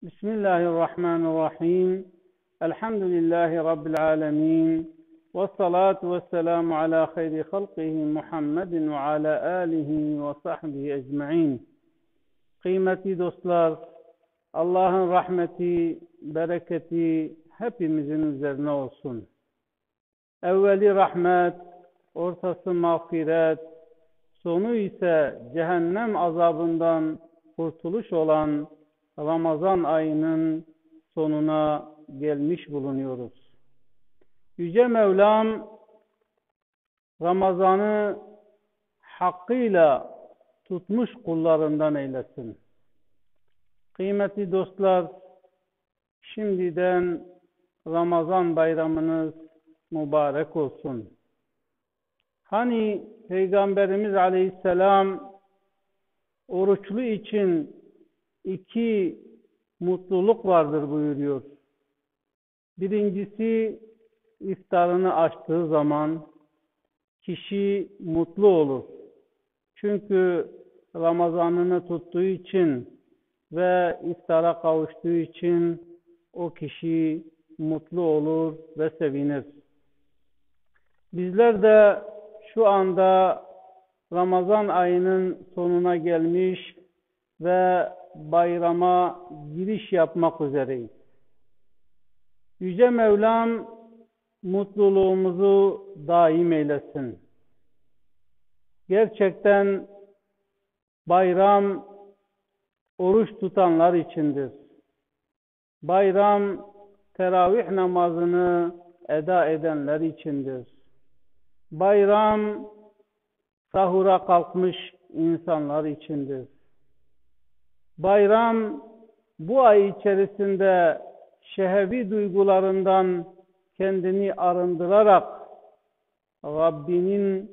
Bismillahirrahmanirrahim. Elhamdülillahi Rabbil alemin. Ve salatu ve selamu ala hayri halqihi Muhammedin ve ala alihi ve sahbihi ecma'in. Kıymetli dostlar, Allah'ın rahmeti, bereketi hepimizin üzerine olsun. Evveli rahmet, ortası mağfiret, sonu ise cehennem azabından kurtuluş olan Ramazan ayının sonuna gelmiş bulunuyoruz. Yüce Mevlam Ramazan'ı hakkıyla tutmuş kullarından eylesin. Kıymetli dostlar, şimdiden Ramazan bayramınız mübarek olsun. Hani Peygamberimiz Aleyhisselam oruçlu için iki mutluluk vardır buyuruyor. Birincisi, iftarını açtığı zaman kişi mutlu olur. Çünkü Ramazanını tuttuğu için ve iftara kavuştuğu için o kişi mutlu olur ve sevinir. Bizler de şu anda Ramazan ayının sonuna gelmiş ve bayrama giriş yapmak üzereyiz. Yüce Mevlam mutluluğumuzu daim eylesin. Gerçekten bayram oruç tutanlar içindir. Bayram teravih namazını eda edenler içindir. Bayram sahura kalkmış insanlar içindir. Bayram bu ay içerisinde şehvi duygularından kendini arındırarak Rabbinin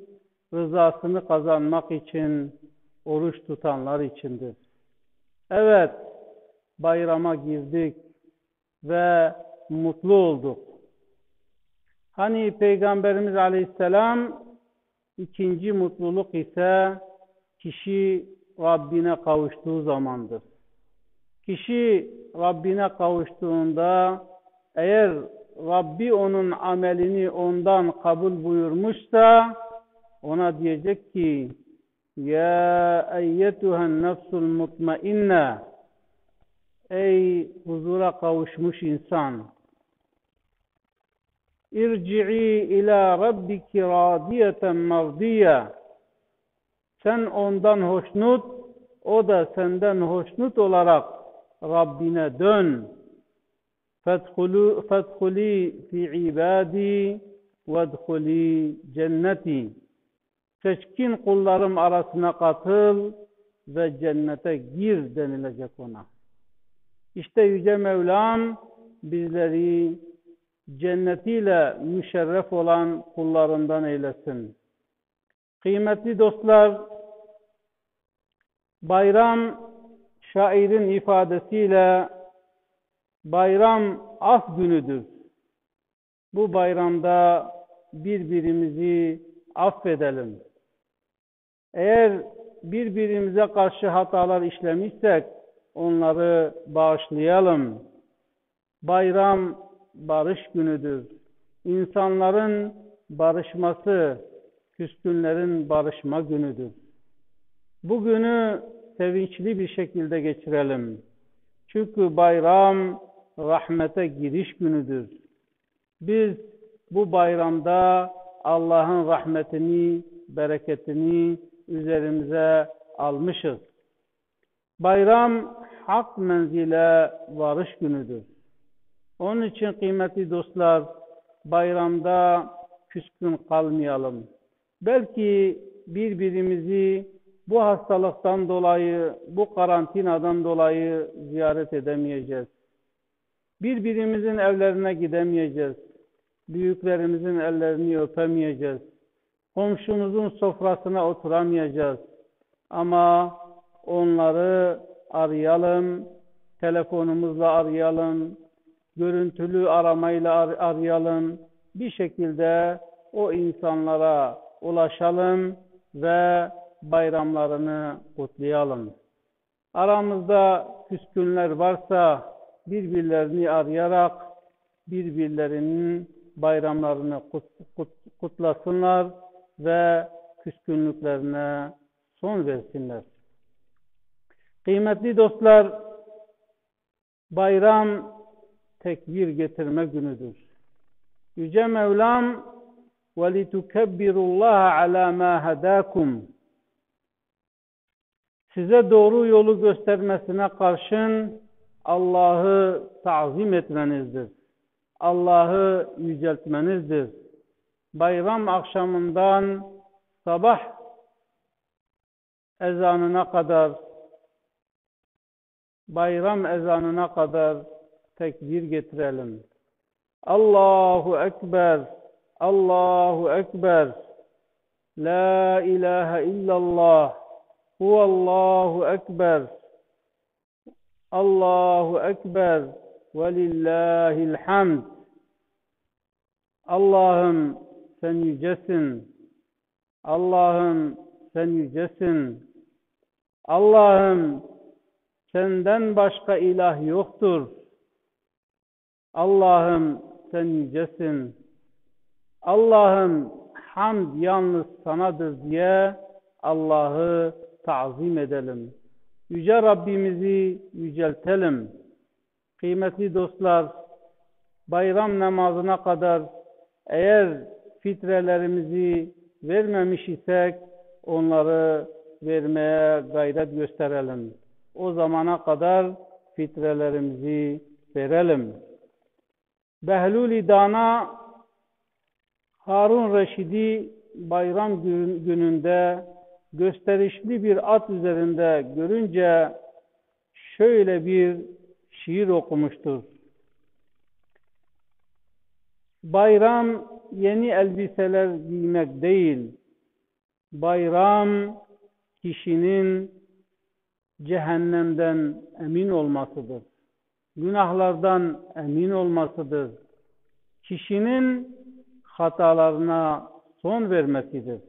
rızasını kazanmak için oruç tutanlar içindir. Evet, bayrama girdik ve mutlu olduk. Hani Peygamberimiz Aleyhisselam ikinci mutluluk ise kişi Rabbine kavuştuğu zamandır. Kişi Rabbine kavuştuğunda eğer Rabbi onun amelini ondan kabul buyurmuşsa ona diyecek ki ya eyyetühen nefsul mutmainne, ey huzura kavuşmuş insan, irci'i ila rabbiki radiyeten mardiye, sen ondan hoşnut, o da senden hoşnut olarak Rabbine dön. Fedhuli fi ibadi vedhuli cenneti. Seçkin kullarım arasına katıl ve cennete gir denilecek ona. İşte Yüce Mevlam bizleri cennetiyle müşerref olan kullarından eylesin. Kıymetli dostlar, bayram şairin ifadesiyle bayram af günüdür. Bu bayramda birbirimizi affedelim. Eğer birbirimize karşı hatalar işlemişsek onları bağışlayalım. Bayram barış günüdür. İnsanların barışması, küskünlerin barışma günüdür. Bu günü sevinçli bir şekilde geçirelim. Çünkü bayram rahmete giriş günüdür. Biz bu bayramda Allah'ın rahmetini, bereketini üzerimize almışız. Bayram hak menzile varış günüdür. Onun için kıymetli dostlar, bayramda küskün kalmayalım. Belki birbirimizi bu hastalıktan dolayı, bu karantinadan dolayı ziyaret edemeyeceğiz. Birbirimizin evlerine gidemeyeceğiz. Büyüklerimizin ellerini öpemeyeceğiz. Komşumuzun sofrasına oturamayacağız. Ama onları arayalım, telefonumuzla arayalım, görüntülü aramayla arayalım. Bir şekilde o insanlara ulaşalım ve bayramlarını kutlayalım. Aramızda küskünler varsa birbirlerini arayarak birbirlerinin bayramlarını kutlasınlar ve küskünlüklerine son versinler. Kıymetli dostlar, bayram tekbir getirme günüdür. Yüce Mevlam وَلِتُكَبِّرُ اللّٰهَ عَلَى مَا هَدَاكُمْ size doğru yolu göstermesine karşın Allah'ı tazim etmenizdir. Allah'ı yüceltmenizdir. Bayram akşamından sabah ezanına kadar, bayram ezanına kadar tekbir getirelim. Allahu Ekber, Allahu Ekber, La ilahe illallah, Huvallahu Ekber, Allahu Ekber, ve lillahil hamd. Allah'ım sen yücesin. Allah'ım sen yücesin. Allah'ım senden başka ilah yoktur. Allah'ım sen yücesin. Allah'ım hamd yalnız sanadır diye Allah'ı tazim edelim. Yüce Rabbimizi yüceltelim. Kıymetli dostlar, bayram namazına kadar eğer fitrelerimizi vermemiş isek onları vermeye gayret gösterelim. O zamana kadar fitrelerimizi verelim. Behlul-i Dana Harun Reşid'i bayram gününde gösterişli bir at üzerinde görünce şöyle bir şiir okumuştur. Bayram yeni elbiseler giymek değil, bayram kişinin cehennemden emin olmasıdır. Günahlardan emin olmasıdır. Kişinin hatalarına son vermesidir.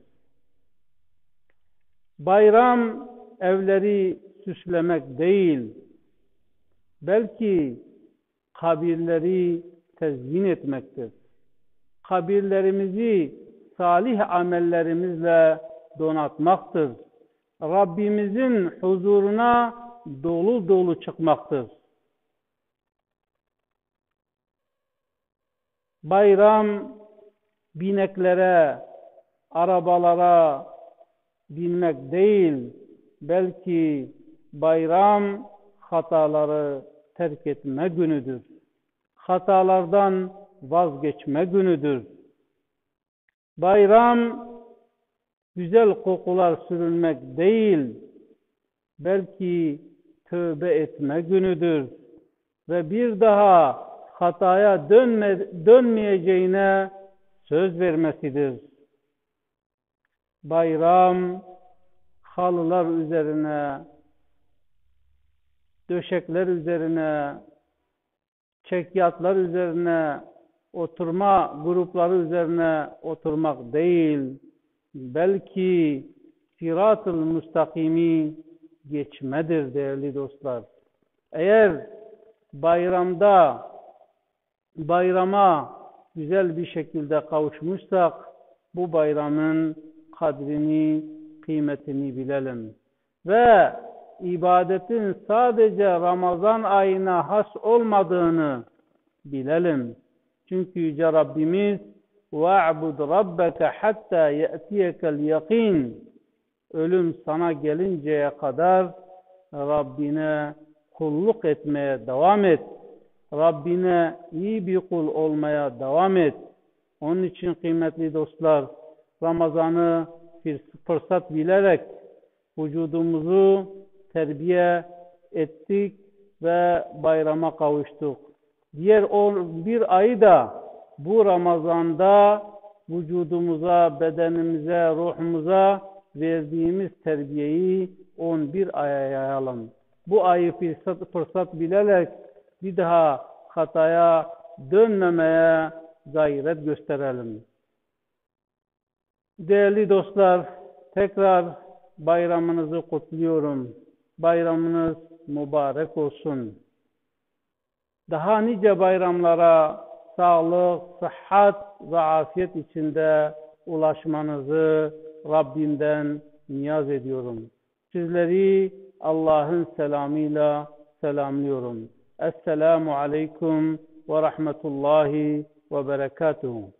Bayram evleri süslemek değil, belki kabirleri tezyin etmektir. Kabirlerimizi salih amellerimizle donatmaktır. Rabbimizin huzuruna dolu dolu çıkmaktır. Bayram bineklere, arabalara binmek değil, belki bayram hataları terk etme günüdür. Hatalardan vazgeçme günüdür. Bayram güzel kokular sürülmek değil, belki tövbe etme günüdür. Ve bir daha hataya dönmeyeceğine söz vermesidir. Bayram halılar üzerine, döşekler üzerine, çekyatlar üzerine, oturma grupları üzerine oturmak değil, belki sırat-ı müstakimi geçmedir değerli dostlar. Eğer bayrama güzel bir şekilde kavuşmuşsak, bu bayramın kadrini, kıymetini bilelim. Ve ibadetin sadece Ramazan ayına has olmadığını bilelim. Çünkü Yüce Rabbimiz وَاعْبُدْ رَبَّكَ حَتَّى يَأْتِيَكَ الْيَقِينَ ölüm sana gelinceye kadar Rabbine kulluk etmeye devam et. Rabbine iyi bir kul olmaya devam et. Onun için kıymetli dostlar, Ramazan'ı bir fırsat bilerek vücudumuzu terbiye ettik ve bayrama kavuştuk. Diğer 11 ayı da bu Ramazan'da vücudumuza, bedenimize, ruhumuza verdiğimiz terbiyeyi 11 aya yayalım. Bu ayı fırsat bilerek bir daha hataya dönmemeye gayret gösterelim. Değerli dostlar, tekrar bayramınızı kutluyorum. Bayramınız mübarek olsun. daha nice bayramlara sağlık, sıhhat ve afiyet içinde ulaşmanızı Rabbimden niyaz ediyorum. Sizleri Allah'ın selamıyla selamlıyorum. Esselamu aleyküm ve rahmetullahi ve berekatuhu.